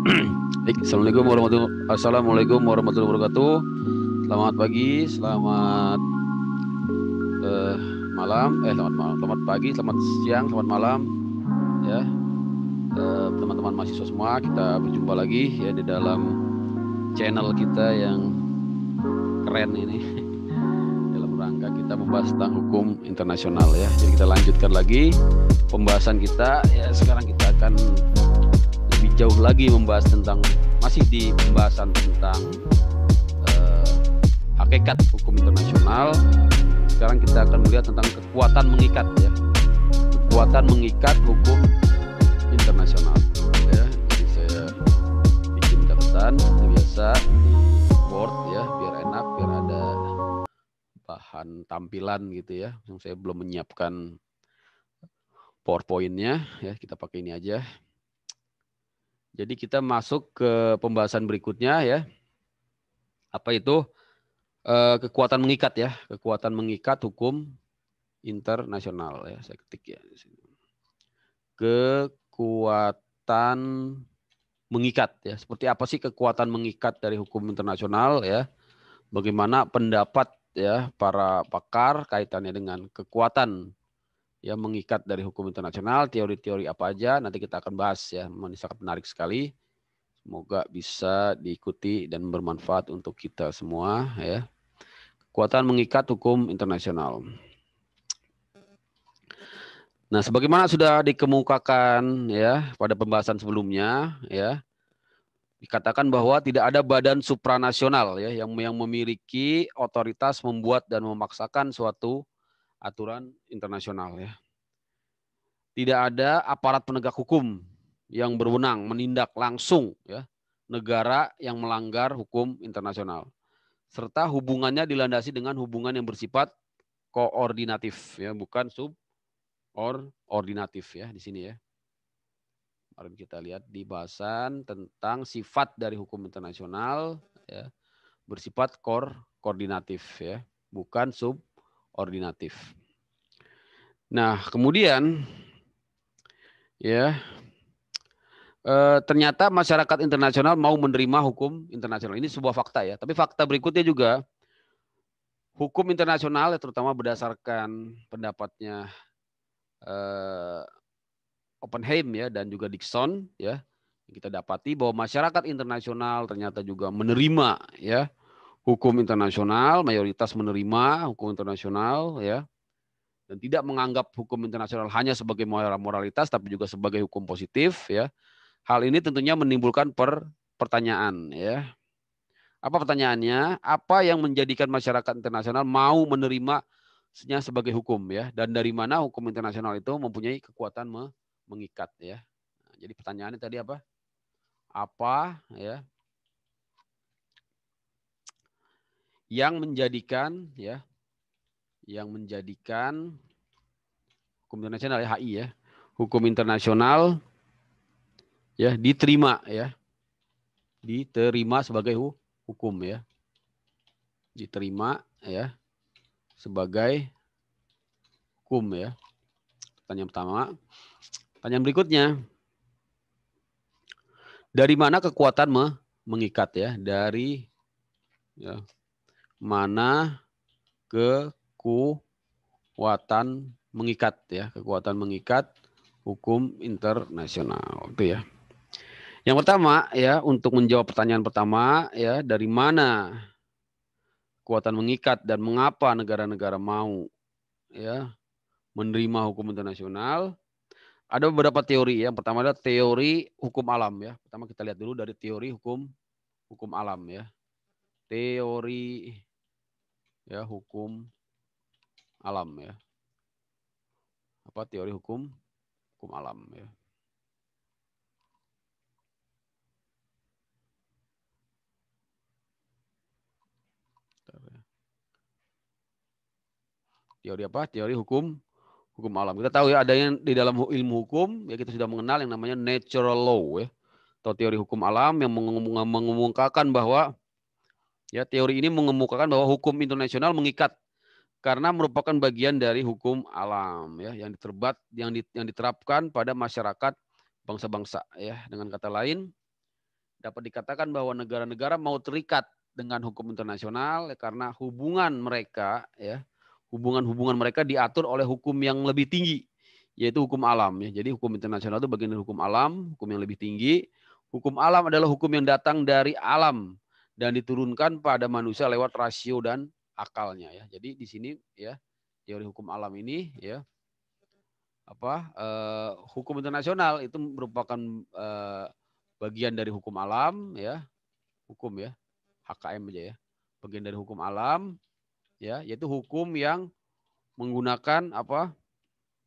Assalamualaikum warahmatullahi wabarakatuh. Selamat pagi, selamat selamat pagi, selamat siang, selamat malam, ya teman-teman mahasiswa semua. Kita berjumpa lagi ya di dalam channel kita yang keren ini dalam rangka kita membahas tentang hukum internasional ya. Jadi kita lanjutkan lagi pembahasan kita ya. Sekarang kita akan lebih jauh lagi membahas tentang, masih di pembahasan tentang hakikat hukum internasional. Sekarang kita akan melihat tentang kekuatan mengikat ya, kekuatan mengikat hukum internasional ya. Jadi saya bikin catatan seperti biasa di board ya, biar enak, biar ada bahan tampilan gitu ya. Yang saya belum menyiapkan PowerPoint-nya ya, kita pakai ini aja. Jadi kita masuk ke pembahasan berikutnya ya. Apa itu? Kekuatan mengikat ya, kekuatan mengikat hukum internasional ya. Saya ketik ya di sini. Kekuatan mengikat ya. Seperti apa sih kekuatan mengikat dari hukum internasional ya? Bagaimana pendapat ya para pakar kaitannya dengan kekuatan ya mengikat dari hukum internasional, teori-teori apa aja nanti kita akan bahas ya. Ini sangat menarik sekali. Semoga bisa diikuti dan bermanfaat untuk kita semua ya. Kekuatan mengikat hukum internasional. Nah, sebagaimana sudah dikemukakan ya pada pembahasan sebelumnya ya, dikatakan bahwa tidak ada badan supranasional ya yang memiliki otoritas membuat dan memaksakan suatu aturan internasional ya. Tidak ada aparat penegak hukum yang berwenang menindak langsung ya negara yang melanggar hukum internasional, serta hubungannya dilandasi dengan hubungan yang bersifat koordinatif ya, bukan subordinatif ya di sini ya. Kemarin kita lihat di bahasan tentang sifat dari hukum internasional ya, bersifat koordinatif ya, bukan subordinatif. Nah, kemudian ya ternyata masyarakat internasional mau menerima hukum internasional. Ini sebuah fakta ya. Tapi fakta berikutnya juga, hukum internasional terutama berdasarkan pendapatnya Oppenheim ya dan juga Dickson ya, kita dapati bahwa masyarakat internasional ternyata juga menerima ya hukum internasional, mayoritas menerima hukum internasional ya, dan tidak menganggap hukum internasional hanya sebagai moralitas tapi juga sebagai hukum positif ya. Hal ini tentunya menimbulkan pertanyaan ya. Apa pertanyaannya? Apa yang menjadikan masyarakat internasional mau menerimanya sebagai hukum ya? Dan dari mana hukum internasional itu mempunyai kekuatan mengikat ya? Nah, jadi pertanyaannya tadi apa? Apa ya yang menjadikan ya? Yang menjadikan hukum internasional ya, HI ya, hukum internasional ya diterima sebagai hukum ya, diterima ya sebagai hukum ya. Pertanyaan pertama. Pertanyaan berikutnya, dari mana kekuatan mengikat ya? Dari ya, mana kekuatan mengikat ya? Kekuatan mengikat hukum internasional itu ya. Yang pertama ya, untuk menjawab pertanyaan pertama ya, dari mana kekuatan mengikat dan mengapa negara-negara mau ya menerima hukum internasional? Ada beberapa teori. Yang pertama adalah teori hukum alam ya. Pertama kita lihat dulu dari teori hukum alam ya. Teori ya hukum alam ya. Apa teori hukum alam ya. Teori apa? Teori hukum alam. Kita tahu ya, ada yang di dalam ilmu hukum ya, kita sudah mengenal yang namanya natural law ya, atau teori hukum alam yang mengemukakan bahwa ya, teori ini mengemukakan bahwa hukum internasional mengikat karena merupakan bagian dari hukum alam ya, yang diterapkan pada masyarakat bangsa-bangsa ya. Dengan kata lain dapat dikatakan bahwa negara-negara mau terikat dengan hukum internasional karena hubungan mereka ya, hubungan mereka diatur oleh hukum yang lebih tinggi, yaitu hukum alam ya. Jadi hukum internasional itu bagian dari hukum alam, hukum yang lebih tinggi. Hukum alam adalah hukum yang datang dari alam dan diturunkan pada manusia lewat rasio dan akalnya ya. Jadi di sini ya, teori hukum alam ini ya, hukum internasional itu merupakan bagian dari hukum alam ya, hukum ya, HKM aja ya, bagian dari hukum alam ya, yaitu hukum yang menggunakan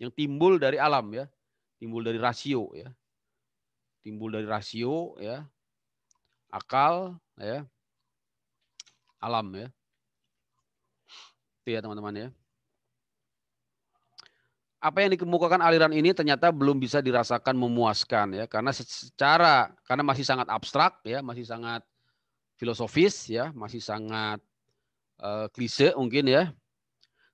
yang timbul dari alam ya, timbul dari rasio ya, akal ya, alam ya, itu ya teman-teman ya. Apa yang dikemukakan aliran ini ternyata belum bisa dirasakan memuaskan ya, karena masih sangat abstrak ya, masih sangat filosofis ya, masih sangat klise mungkin ya,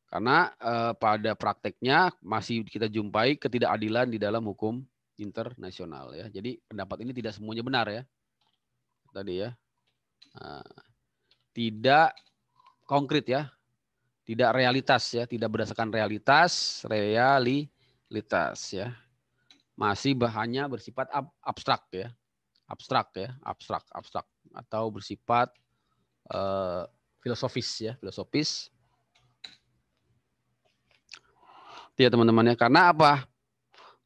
karena pada prakteknya masih kita jumpai ketidakadilan di dalam hukum internasional ya. Jadi pendapat ini tidak semuanya benar ya, tadi ya, tidak konkret ya, tidak realitas ya, tidak berdasarkan realitas ya, masih hanya bersifat abstrak ya, abstrak atau bersifat filosofis ya, ya teman-teman ya. Karena apa?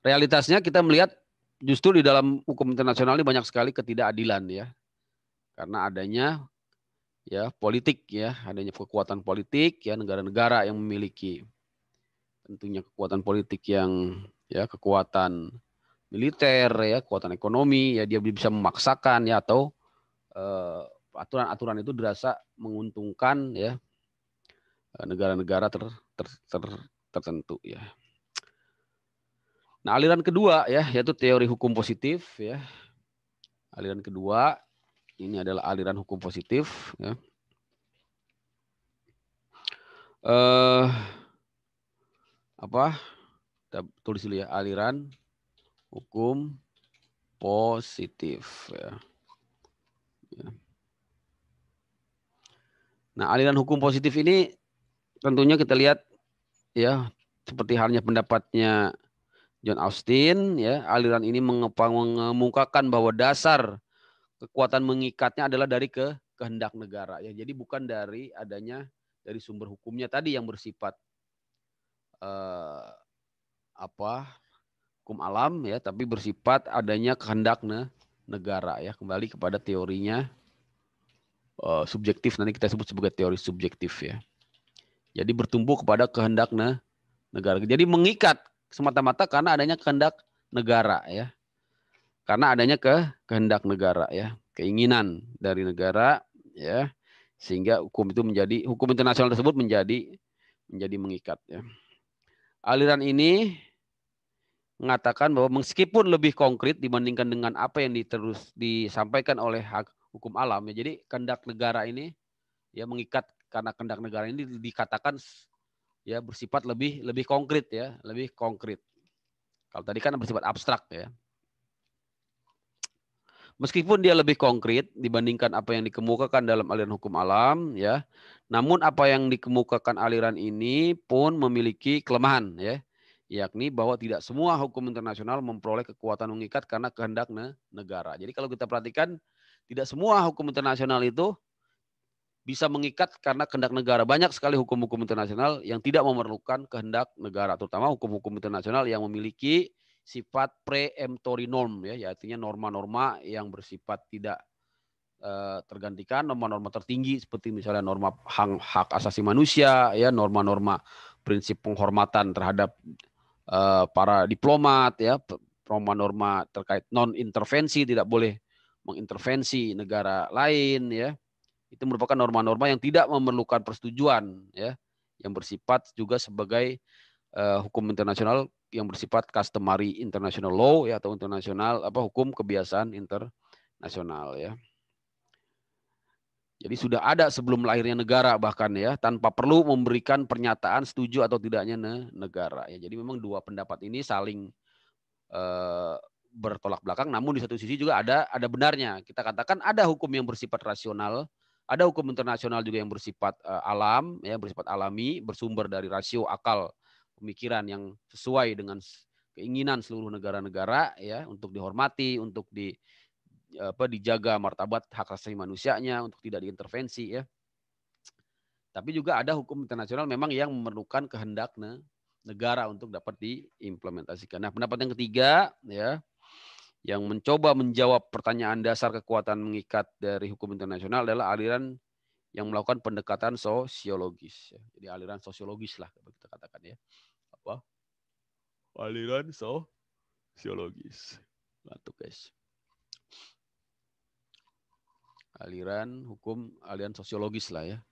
Realitasnya kita melihat justru di dalam hukum internasional ini banyak sekali ketidakadilan ya, karena adanya ya politik ya, adanya kekuatan politik ya, negara-negara yang memiliki tentunya kekuatan politik yang ya, kekuatan militer ya, kekuatan ekonomi ya, dia bisa memaksakan ya, atau aturan-aturan itu dirasa menguntungkan ya negara-negara tertentu ya. Nah, aliran kedua ya, yaitu teori hukum positif ya. Aliran kedua ini adalah aliran hukum positif ya. Kita tulis dulu ya, aliran hukum positif ya. Nah, aliran hukum positif ini tentunya kita lihat ya, seperti halnya pendapatnya John Austin ya, aliran ini mengemukakan bahwa dasar kekuatan mengikatnya adalah dari kehendak negara ya. Jadi bukan dari dari sumber hukumnya tadi yang bersifat hukum alam ya, tapi bersifat adanya kehendak negara ya. Kembali kepada teorinya subjektif, nanti kita sebut sebagai teori subjektif ya. Jadi bertumbuh kepada kehendak negara. Jadi mengikat semata-mata karena adanya kehendak negara ya. Karena adanya kehendak negara ya, keinginan dari negara ya, sehingga hukum internasional tersebut menjadi mengikat ya. Aliran ini mengatakan bahwa meskipun lebih konkret dibandingkan dengan apa yang disampaikan oleh hukum alam ya, jadi kehendak negara ini ya mengikat, karena kehendak negara ini dikatakan ya bersifat lebih konkret ya, lebih konkret. Kalau tadi kan bersifat abstrak ya. Meskipun dia lebih konkret dibandingkan apa yang dikemukakan dalam aliran hukum alam ya, namun apa yang dikemukakan aliran ini pun memiliki kelemahan ya, yakni bahwa tidak semua hukum internasional memperoleh kekuatan mengikat karena kehendak negara. Jadi kalau kita perhatikan, tidak semua hukum internasional itu bisa mengikat karena kehendak negara. Banyak sekali hukum-hukum internasional yang tidak memerlukan kehendak negara, terutama hukum-hukum internasional yang memiliki sifat preemptory norm ya, artinya norma-norma yang bersifat tidak tergantikan, norma-norma tertinggi seperti misalnya norma hak asasi manusia ya, norma-norma prinsip penghormatan terhadap para diplomat ya, norma-norma terkait non intervensi, tidak boleh mengintervensi negara lain ya. Itu merupakan norma-norma yang tidak memerlukan persetujuan ya, yang bersifat juga sebagai hukum internasional yang bersifat customary international law ya, atau internasional hukum kebiasaan internasional ya. Jadi sudah ada sebelum lahirnya negara bahkan ya, tanpa perlu memberikan pernyataan setuju atau tidaknya negara ya. Jadi memang dua pendapat ini saling bertolak belakang, namun di satu sisi juga ada benarnya. Kita katakan ada hukum yang bersifat rasional, ada hukum internasional juga yang bersifat alam, ya, bersifat alami, bersumber dari rasio akal pemikiran yang sesuai dengan keinginan seluruh negara-negara, ya, untuk dihormati, untuk dijaga martabat hak asasi manusianya, untuk tidak diintervensi, ya. Tapi juga ada hukum internasional memang yang memerlukan kehendak negara untuk dapat diimplementasikan. Nah, pendapat yang ketiga, ya, yang mencoba menjawab pertanyaan dasar kekuatan mengikat dari hukum internasional adalah aliran yang melakukan pendekatan sosiologis. Ya. Jadi aliran sosiologis lah, kita katakan, ya. Apa? Aliran sosiologis. Bantu, guys. Aliran sosiologis lah, ya.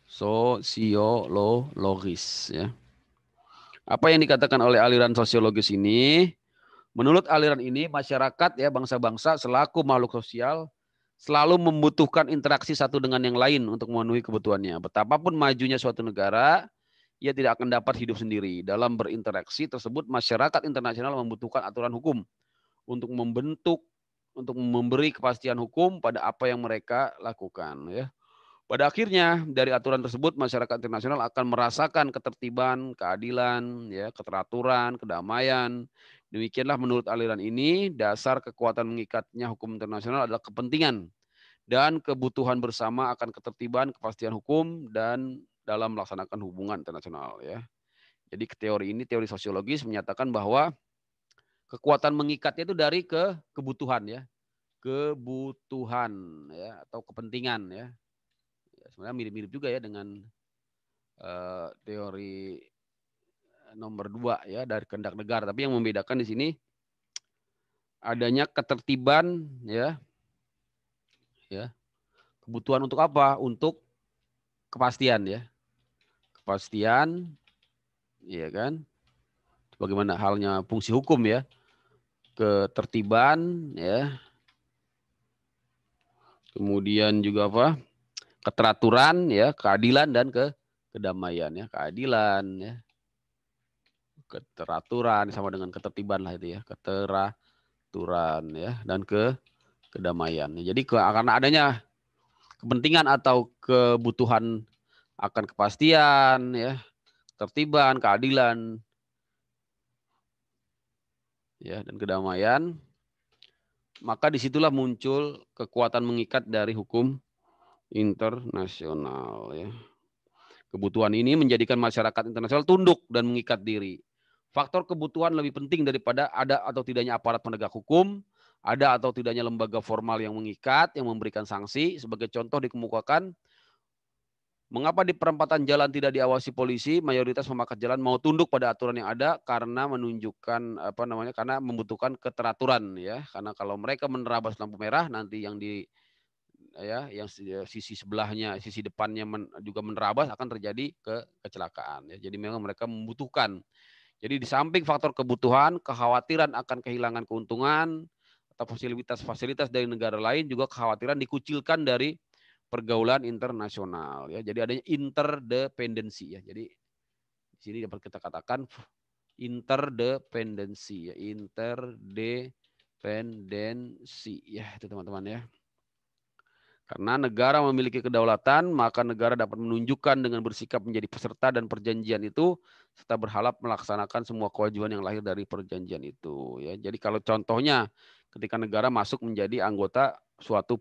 Sosiologis, ya. Apa yang dikatakan oleh aliran sosiologis ini? Menurut aliran ini, masyarakat, ya, bangsa-bangsa selaku makhluk sosial selalu membutuhkan interaksi satu dengan yang lain untuk memenuhi kebutuhannya. Betapapun majunya suatu negara, ia tidak akan dapat hidup sendiri. Dalam berinteraksi tersebut, masyarakat internasional membutuhkan aturan hukum untuk memberi kepastian hukum pada apa yang mereka lakukan, ya. Pada akhirnya dari aturan tersebut masyarakat internasional akan merasakan ketertiban, keadilan, ya, keteraturan, kedamaian. Demikianlah menurut aliran ini dasar kekuatan mengikatnya hukum internasional adalah kepentingan dan kebutuhan bersama akan ketertiban, kepastian hukum dan dalam melaksanakan hubungan internasional, ya. Jadi teori sosiologis menyatakan bahwa kekuatan mengikatnya itu dari kebutuhan, ya. Kebutuhan, ya, atau kepentingan, ya. Sebenarnya mirip-mirip juga, ya, dengan teori nomor 2, ya, dari kehendak negara. Tapi yang membedakan di sini adanya ketertiban, ya, kebutuhan untuk apa? Untuk kepastian, ya, kepastian, ya kan? Bagaimana halnya fungsi hukum, ya, ketertiban, ya, kemudian juga apa? Keteraturan, ya, keadilan dan kedamaian, ya, keadilan, ya, keteraturan sama dengan ketertiban lah itu, ya, keteraturan, ya, dan kedamaian. Jadi karena adanya kepentingan atau kebutuhan akan kepastian, ya, ketertiban, keadilan, ya, dan kedamaian, maka disitulah muncul kekuatan mengikat dari hukum internasional, ya. Kebutuhan ini menjadikan masyarakat internasional tunduk dan mengikat diri. Faktor kebutuhan lebih penting daripada ada atau tidaknya aparat penegak hukum, ada atau tidaknya lembaga formal yang mengikat, yang memberikan sanksi. Sebagai contoh dikemukakan, mengapa di perempatan jalan tidak diawasi polisi, mayoritas pemakai jalan mau tunduk pada aturan yang ada karena menunjukkan karena membutuhkan keteraturan, ya. Karena kalau mereka menerabas lampu merah, nanti yang sisi sebelahnya, sisi depannya juga menerabas, akan terjadi kecelakaan, ya. Jadi memang mereka membutuhkan. Jadi di samping faktor kebutuhan, kekhawatiran akan kehilangan keuntungan atau fasilitas dari negara lain, juga kekhawatiran dikucilkan dari pergaulan internasional, ya. Jadi adanya interdependensi, ya. Jadi di sini dapat kita katakan interdependensi, ya, interdependensi, ya, itu teman-teman, ya. Karena negara memiliki kedaulatan, maka negara dapat menunjukkan dengan bersikap menjadi peserta dan perjanjian itu, serta berharap melaksanakan semua kewajiban yang lahir dari perjanjian itu, ya. Jadi kalau contohnya ketika negara masuk menjadi anggota suatu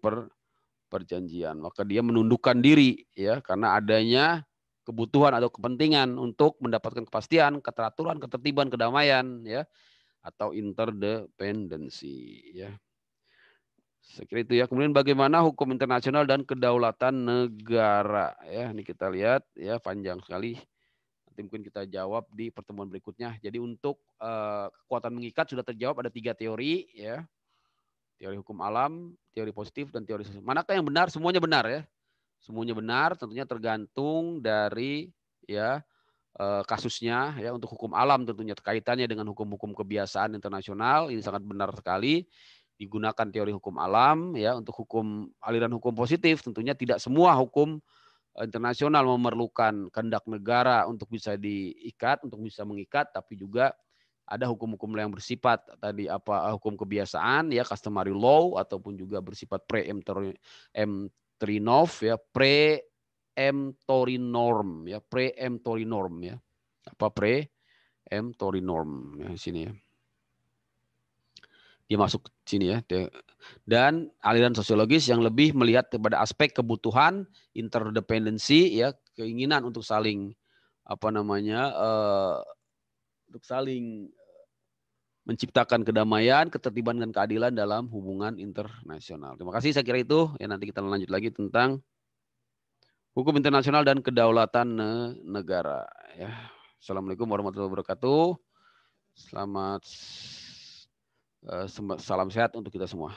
perjanjian, maka dia menundukkan diri, ya, karena adanya kebutuhan atau kepentingan untuk mendapatkan kepastian, keteraturan, ketertiban, kedamaian, ya, atau interdependensi, ya. Saya kira itu, ya. Kemudian bagaimana hukum internasional dan kedaulatan negara, ya. Ini kita lihat, ya, panjang sekali. Nanti mungkin kita jawab di pertemuan berikutnya. Jadi untuk kekuatan mengikat sudah terjawab, ada 3 teori, ya. Teori hukum alam, teori positif, dan teori sosial. Manakah yang benar? Semuanya benar, ya. Semuanya benar, tentunya tergantung dari, ya, kasusnya, ya. Untuk hukum alam tentunya kaitannya dengan hukum-hukum kebiasaan internasional, ini sangat benar sekali. Digunakan teori hukum alam, ya. Untuk aliran hukum positif tentunya tidak semua hukum internasional memerlukan kehendak negara untuk bisa diikat, untuk bisa mengikat, tapi juga ada hukum-hukum yang bersifat tadi hukum kebiasaan ya, customary law, ataupun juga bersifat preemptory ya, preemptory norm ya, preemptory norm ya. Apa preemptory norm ya, sini ya. Dia masuk sini ya. Dan aliran sosiologis yang lebih melihat kepada aspek kebutuhan, interdependensi ya, keinginan untuk saling untuk saling menciptakan kedamaian, ketertiban dan keadilan dalam hubungan internasional. Terima kasih, saya kira itu ya, nanti kita lanjut lagi tentang hukum internasional dan kedaulatan negara ya. Assalamualaikum warahmatullahi wabarakatuh. Salam sehat untuk kita semua.